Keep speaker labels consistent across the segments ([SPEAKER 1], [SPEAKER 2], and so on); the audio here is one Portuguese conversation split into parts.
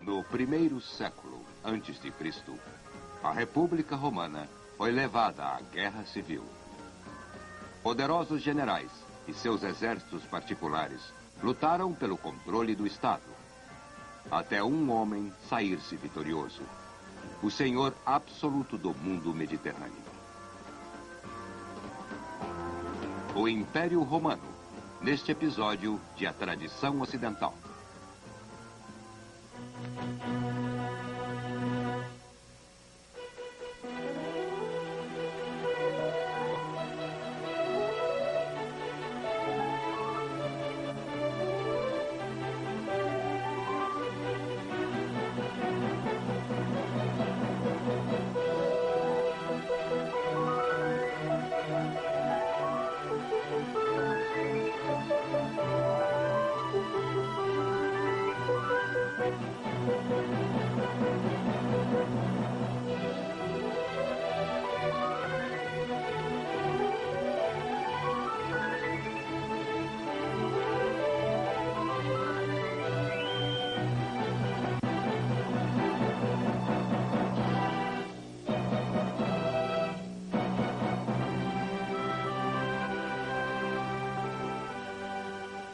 [SPEAKER 1] No primeiro século antes de Cristo, a República Romana foi levada à guerra civil. Poderosos generais e seus exércitos particulares lutaram pelo controle do Estado, até um homem sair-se vitorioso, o senhor absoluto do mundo mediterrâneo. O Império Romano, neste episódio de A Tradição Ocidental.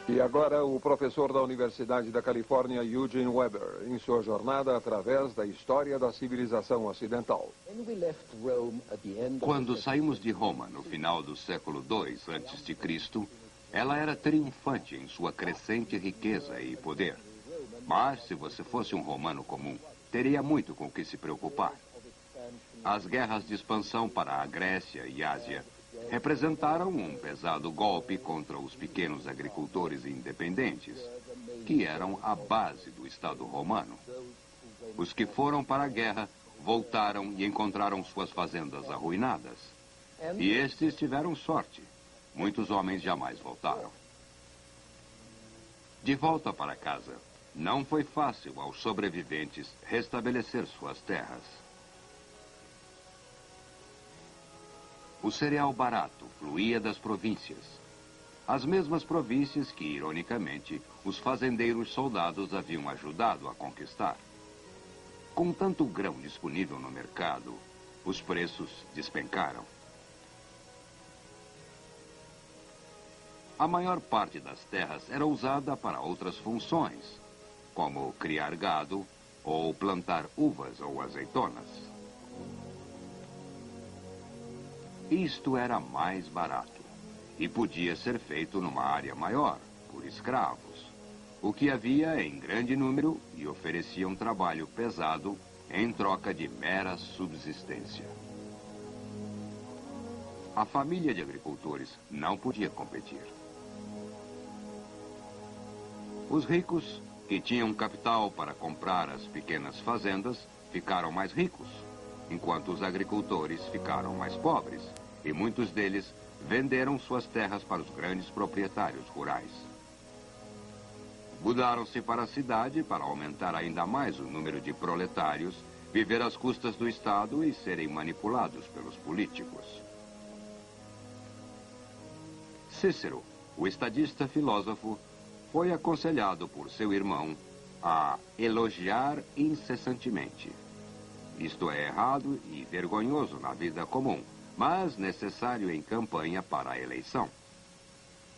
[SPEAKER 2] E agora o professor da Universidade da Califórnia, Eugene Weber, em sua jornada através da história da civilização ocidental.
[SPEAKER 1] Quando saímos de Roma no final do século II a.C., ela era triunfante em sua crescente riqueza e poder. Mas, se você fosse um romano comum, teria muito com o que se preocupar. As guerras de expansão para a Grécia e Ásia representaram um pesado golpe contra os pequenos agricultores independentes, que eram a base do Estado romano. Os que foram para a guerra voltaram e encontraram suas fazendas arruinadas. E estes tiveram sorte. Muitos homens jamais voltaram. De volta para casa, não foi fácil aos sobreviventes restabelecer suas terras. O cereal barato fluía das províncias. As mesmas províncias que, ironicamente, os fazendeiros soldados haviam ajudado a conquistar. Com tanto grão disponível no mercado, os preços despencaram. A maior parte das terras era usada para outras funções, como criar gado ou plantar uvas ou azeitonas. Isto era mais barato e podia ser feito numa área maior, por escravos, o que havia em grande número e oferecia um trabalho pesado em troca de mera subsistência. A família de agricultores não podia competir. Os ricos, que tinham capital para comprar as pequenas fazendas, ficaram mais ricos, enquanto os agricultores ficaram mais pobres, e muitos deles venderam suas terras para os grandes proprietários rurais. Mudaram-se para a cidade para aumentar ainda mais o número de proletários, viver às custas do Estado e serem manipulados pelos políticos. Cícero, o estadista filósofo, foi aconselhado por seu irmão a elogiar incessantemente. Isto é errado e vergonhoso na vida comum, mas necessário em campanha para a eleição.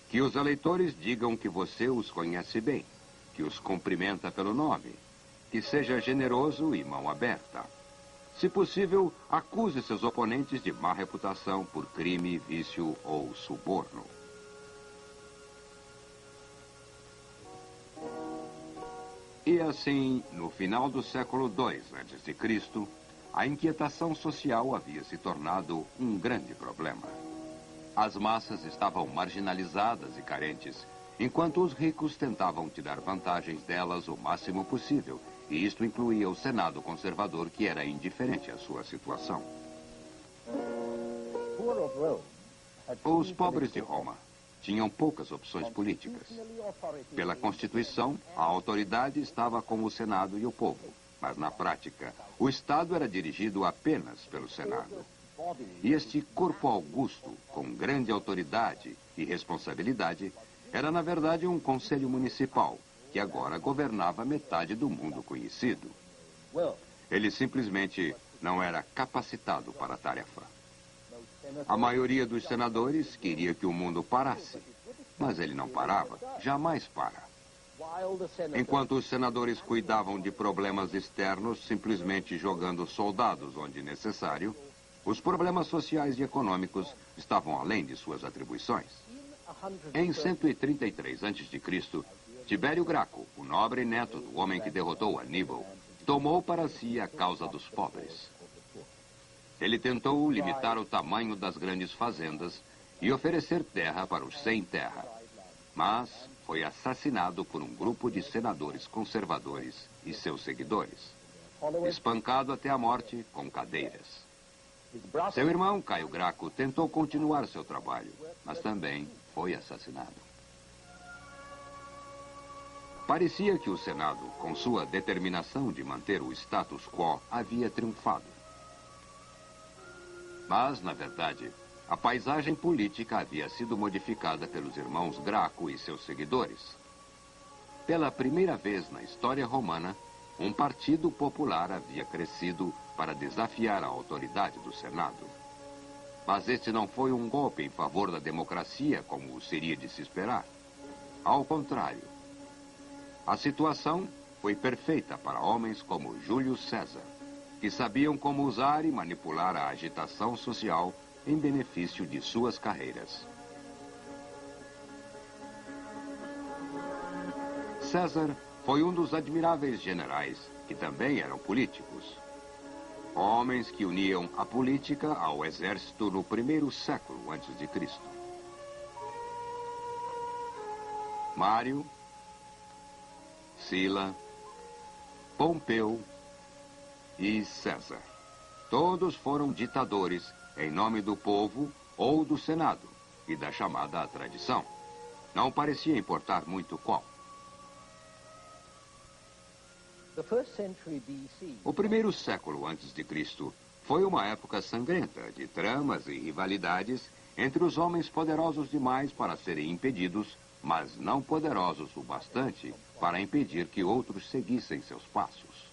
[SPEAKER 1] Que os eleitores digam que você os conhece bem, que os cumprimenta pelo nome, que seja generoso e mão aberta. Se possível, acuse seus oponentes de má reputação por crime, vício ou suborno. E assim, no final do século II a.C., a inquietação social havia se tornado um grande problema. As massas estavam marginalizadas e carentes, enquanto os ricos tentavam tirar vantagens delas o máximo possível, e isto incluía o Senado conservador, que era indiferente à sua situação. Os pobres de Roma tinham poucas opções políticas. Pela Constituição, a autoridade estava com o Senado e o povo, mas na prática, o Estado era dirigido apenas pelo Senado. E este corpo augusto, com grande autoridade e responsabilidade, era na verdade um conselho municipal, que que agora governava metade do mundo conhecido. Ele simplesmente não era capacitado para a tarefa. A maioria dos senadores queria que o mundo parasse, mas ele não parava, jamais para. Enquanto os senadores cuidavam de problemas externos, simplesmente jogando soldados onde necessário, os problemas sociais e econômicos estavam além de suas atribuições. Em 133 a.C., Tibério Graco, o nobre neto do homem que derrotou Aníbal, tomou para si a causa dos pobres. Ele tentou limitar o tamanho das grandes fazendas e oferecer terra para os sem terra, mas foi assassinado por um grupo de senadores conservadores e seus seguidores, espancado até a morte com cadeiras. Seu irmão, Caio Graco, tentou continuar seu trabalho, mas também foi assassinado. Parecia que o Senado, com sua determinação de manter o status quo, havia triunfado. Mas, na verdade, a paisagem política havia sido modificada pelos irmãos Graco e seus seguidores. Pela primeira vez na história romana, um partido popular havia crescido para desafiar a autoridade do Senado. Mas este não foi um golpe em favor da democracia, como seria de se esperar. Ao contrário, a situação foi perfeita para homens como Júlio César, que sabiam como usar e manipular a agitação social em benefício de suas carreiras. César foi um dos admiráveis generais que também eram políticos. Homens que uniam a política ao exército no primeiro século antes de Cristo. Mário, Sila, Pompeu e César. Todos foram ditadores em nome do povo ou do Senado e da chamada tradição. Não parecia importar muito qual. O primeiro século antes de Cristo foi uma época sangrenta de tramas e rivalidades entre os homens poderosos demais para serem impedidos, mas não poderosos o bastante para impedir que outros seguissem seus passos.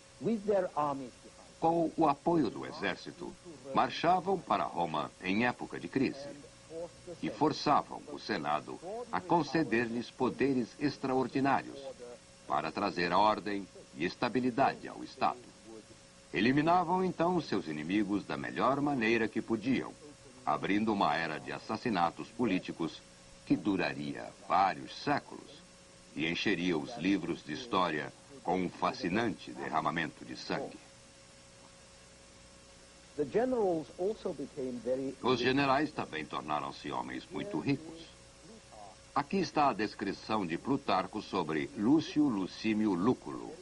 [SPEAKER 1] Com o apoio do exército, marchavam para Roma em época de crise e forçavam o Senado a conceder-lhes poderes extraordinários para trazer ordem e estabilidade ao Estado. Eliminavam então seus inimigos da melhor maneira que podiam, abrindo uma era de assassinatos políticos que duraria vários séculos e encheria os livros de história com um fascinante derramamento de sangue. Os generais também tornaram-se homens muito ricos. Aqui está a descrição de Plutarco sobre Lúcio Lucímio Lúculo,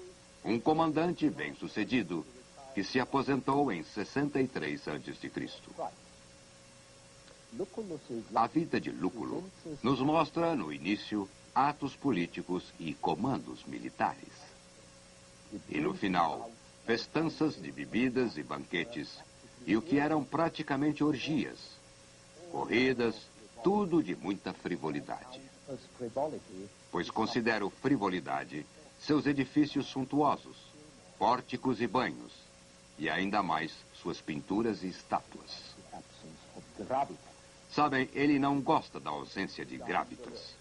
[SPEAKER 1] um comandante bem-sucedido que se aposentou em 63 a.C. A vida de Lúculo nos mostra, no início, atos políticos e comandos militares. E no final, festanças de bebidas e banquetes, e o que eram praticamente orgias, corridas, tudo de muita frivolidade. Pois considero frivolidade seus edifícios suntuosos, pórticos e banhos, e ainda mais suas pinturas e estátuas. Sabem, ele não gosta da ausência de grávidas.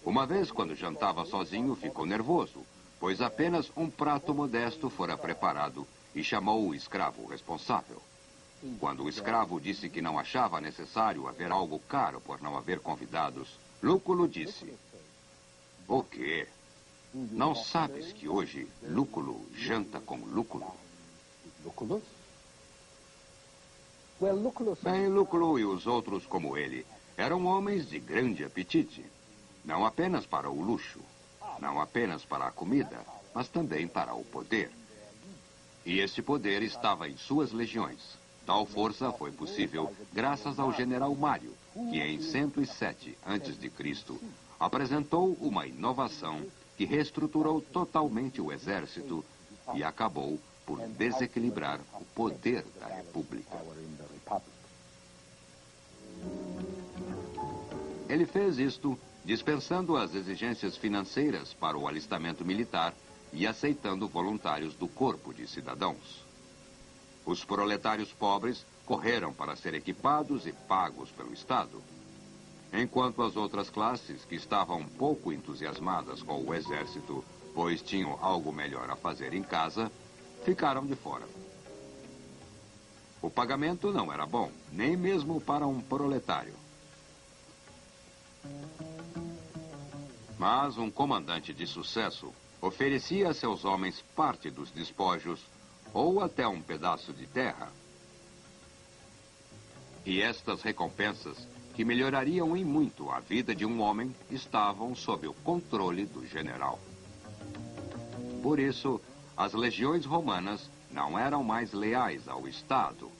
[SPEAKER 1] Uma vez, quando jantava sozinho, ficou nervoso, pois apenas um prato modesto fora preparado e chamou o escravo responsável. Quando o escravo disse que não achava necessário haver algo caro por não haver convidados, Lúculo disse: "O quê? Não sabes que hoje Lúculo janta com Lúculo?" Bem, Lúculo e os outros como ele eram homens de grande apetite, não apenas para o luxo, não apenas para a comida, mas também para o poder. E esse poder estava em suas legiões. Tal força foi possível graças ao general Mário, que em 107 a.C. apresentou uma inovação que reestruturou totalmente o exército e acabou por desequilibrar o poder da República. Ele fez isto dispensando as exigências financeiras para o alistamento militar e aceitando voluntários do corpo de cidadãos. Os proletários pobres correram para ser equipados e pagos pelo Estado, enquanto as outras classes, que estavam pouco entusiasmadas com o exército, pois tinham algo melhor a fazer em casa, ficaram de fora. O pagamento não era bom, nem mesmo para um proletário. Mas um comandante de sucesso oferecia a seus homens parte dos despojos ou até um pedaço de terra. E estas recompensas, que melhorariam em muito a vida de um homem, estavam sob o controle do general. Por isso, as legiões romanas não eram mais leais ao Estado,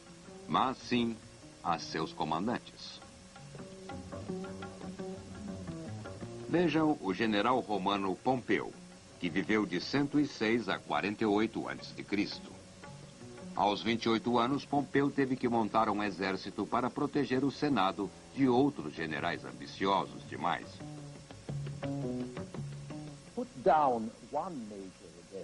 [SPEAKER 1] mas sim a seus comandantes. Vejam o general romano Pompeu, que viveu de 106 a 48 a.C. Aos 28 anos, Pompeu teve que montar um exército para proteger o Senado de outros generais ambiciosos demais.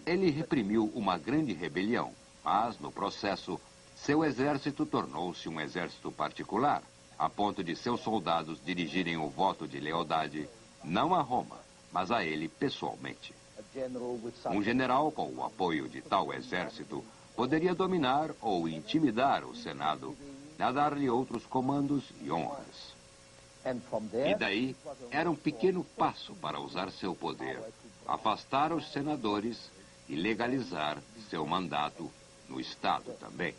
[SPEAKER 1] Ele reprimiu uma grande rebelião, mas, no processo, seu exército tornou-se um exército particular, a ponto de seus soldados dirigirem o voto de lealdade não a Roma, mas a ele pessoalmente. Um general com o apoio de tal exército poderia dominar ou intimidar o Senado, a dar-lhe outros comandos e honras. E daí, era um pequeno passo para usar seu poder, afastar os senadores e legalizar seu mandato no Estado também.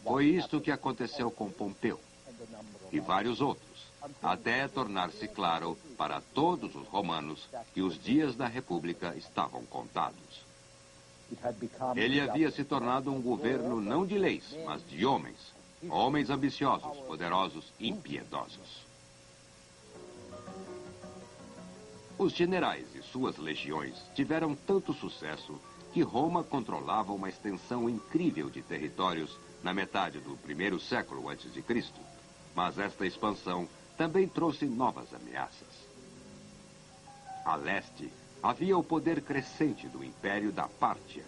[SPEAKER 1] Foi isto que aconteceu com Pompeu e vários outros, até tornar-se claro para todos os romanos que os dias da República estavam contados. Ele havia se tornado um governo não de leis, mas de homens. Homens ambiciosos, poderosos e impiedosos. Os generais e suas legiões tiveram tanto sucesso que Roma controlava uma extensão incrível de territórios na metade do primeiro século antes de Cristo. Mas esta expansão também trouxe novas ameaças. A leste, havia o poder crescente do Império da Pártia,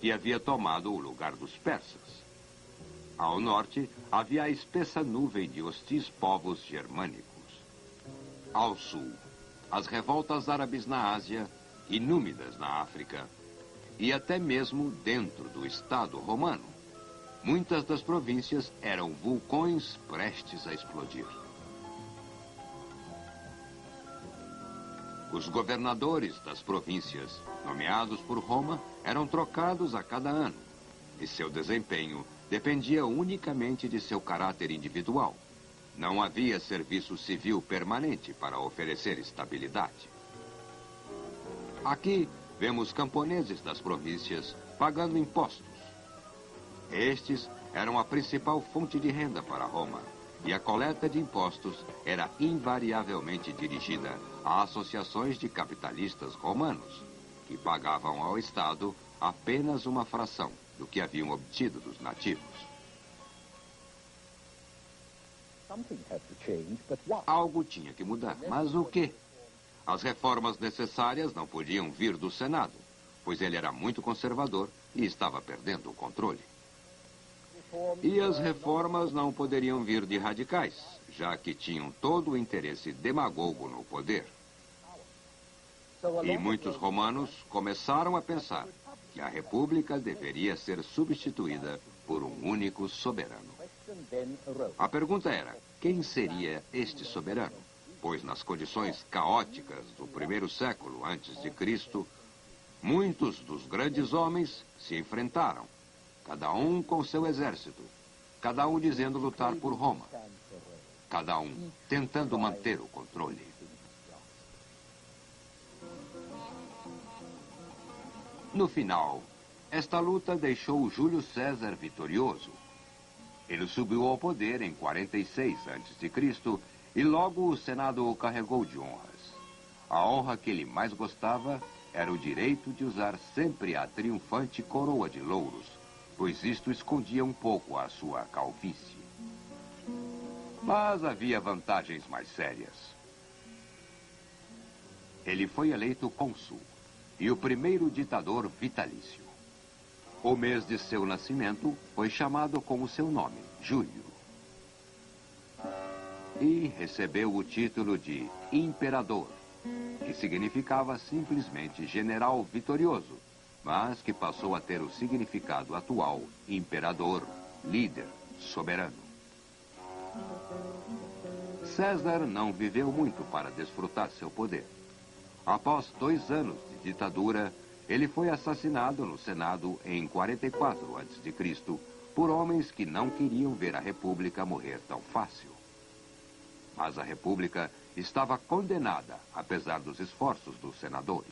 [SPEAKER 1] que havia tomado o lugar dos persas. Ao norte, havia a espessa nuvem de hostis povos germânicos. Ao sul, as revoltas árabes na Ásia e númidas na África, e até mesmo dentro do Estado romano. Muitas das províncias eram vulcões prestes a explodir. Os governadores das províncias, nomeados por Roma, eram trocados a cada ano, e seu desempenho dependia unicamente de seu caráter individual. Não havia serviço civil permanente para oferecer estabilidade. Aqui vemos camponeses das províncias pagando impostos. Estes eram a principal fonte de renda para Roma, e a coleta de impostos era invariavelmente dirigida a associações de capitalistas romanos, que pagavam ao Estado apenas uma fração do que haviam obtido dos nativos. Algo tinha que mudar, mas o quê? As reformas necessárias não podiam vir do Senado, pois ele era muito conservador e estava perdendo o controle. E as reformas não poderiam vir de radicais, já que tinham todo o interesse demagogo no poder. E muitos romanos começaram a pensar que a república deveria ser substituída por um único soberano. A pergunta era, quem seria este soberano? Pois nas condições caóticas do primeiro século antes de Cristo, muitos dos grandes homens se enfrentaram, cada um com seu exército, cada um dizendo lutar por Roma, cada um tentando manter o controle. No final, esta luta deixou Júlio César vitorioso. Ele subiu ao poder em 46 a.C. e logo o Senado o carregou de honras. A honra que ele mais gostava era o direito de usar sempre a triunfante coroa de louros, pois isto escondia um pouco a sua calvície. Mas havia vantagens mais sérias. Ele foi eleito cônsul e o primeiro ditador vitalício. O mês de seu nascimento foi chamado com o seu nome, Júlio. E recebeu o título de imperador, que significava simplesmente general vitorioso, mas que passou a ter o significado atual, imperador, líder, soberano. César não viveu muito para desfrutar seu poder. Após 2 anos de ditadura, ele foi assassinado no Senado em 44 a.C. por homens que não queriam ver a República morrer tão fácil. Mas a República estava condenada, apesar dos esforços dos senadores.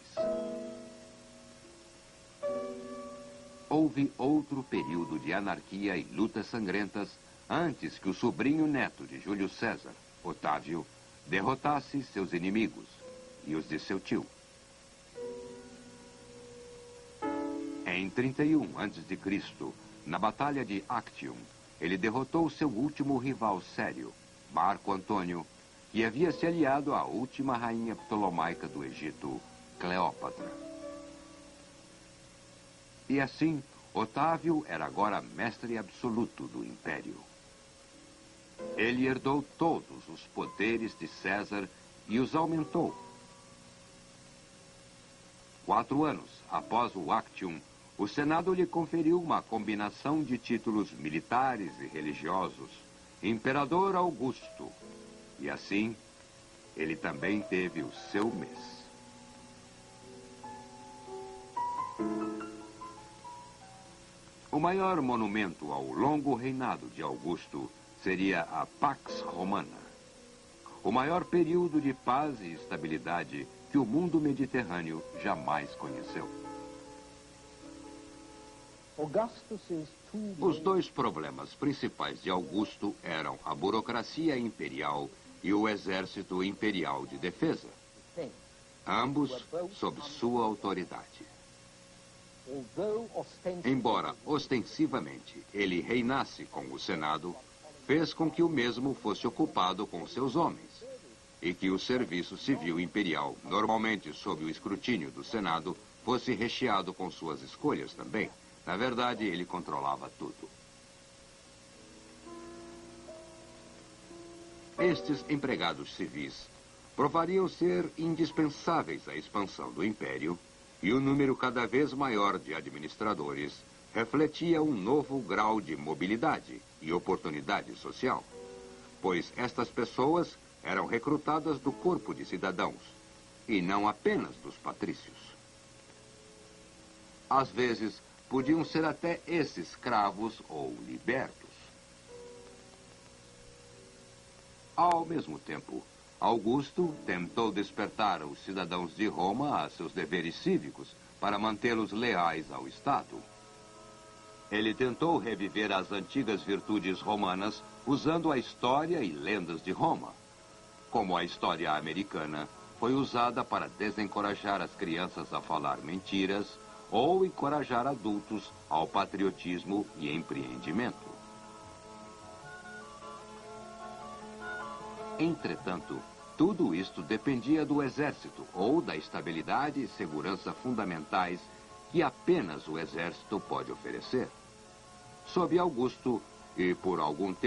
[SPEAKER 1] Houve outro período de anarquia e lutas sangrentas antes que o sobrinho neto de Júlio César, Otávio, derrotasse seus inimigos e os de seu tio. Em 31 a.C., na Batalha de Actium, ele derrotou seu último rival sério, Marco Antônio, que havia se aliado à última rainha ptolomaica do Egito, Cleópatra. E assim, Otávio era agora mestre absoluto do império. Ele herdou todos os poderes de César e os aumentou. 4 anos após o Actium, o Senado lhe conferiu uma combinação de títulos militares e religiosos, Imperador Augusto. E assim, ele também teve o seu mês. O maior monumento ao longo reinado de Augusto seria a Pax Romana, o maior período de paz e estabilidade que o mundo mediterrâneo jamais conheceu. Os 2 problemas principais de Augusto eram a burocracia imperial e o exército imperial de defesa, ambos sob sua autoridade. Embora ostensivamente ele reinasse com o Senado, fez com que o mesmo fosse ocupado com seus homens, e que o serviço civil imperial, normalmente sob o escrutínio do Senado, fosse recheado com suas escolhas também. Na verdade, ele controlava tudo. Estes empregados civis provariam ser indispensáveis à expansão do império, e o número cada vez maior de administradores refletia um novo grau de mobilidade e oportunidade social, pois estas pessoas eram recrutadas do corpo de cidadãos, e não apenas dos patrícios. Às vezes, podiam ser até esses escravos ou libertos. Ao mesmo tempo, Augusto tentou despertar os cidadãos de Roma a seus deveres cívicos para mantê-los leais ao Estado. Ele tentou reviver as antigas virtudes romanas usando a história e lendas de Roma, como a história americana foi usada para desencorajar as crianças a falar mentiras ou encorajar adultos ao patriotismo e empreendimento. Entretanto, tudo isto dependia do exército ou da estabilidade e segurança fundamentais que apenas o exército pode oferecer. Sob Augusto, e por algum tempo,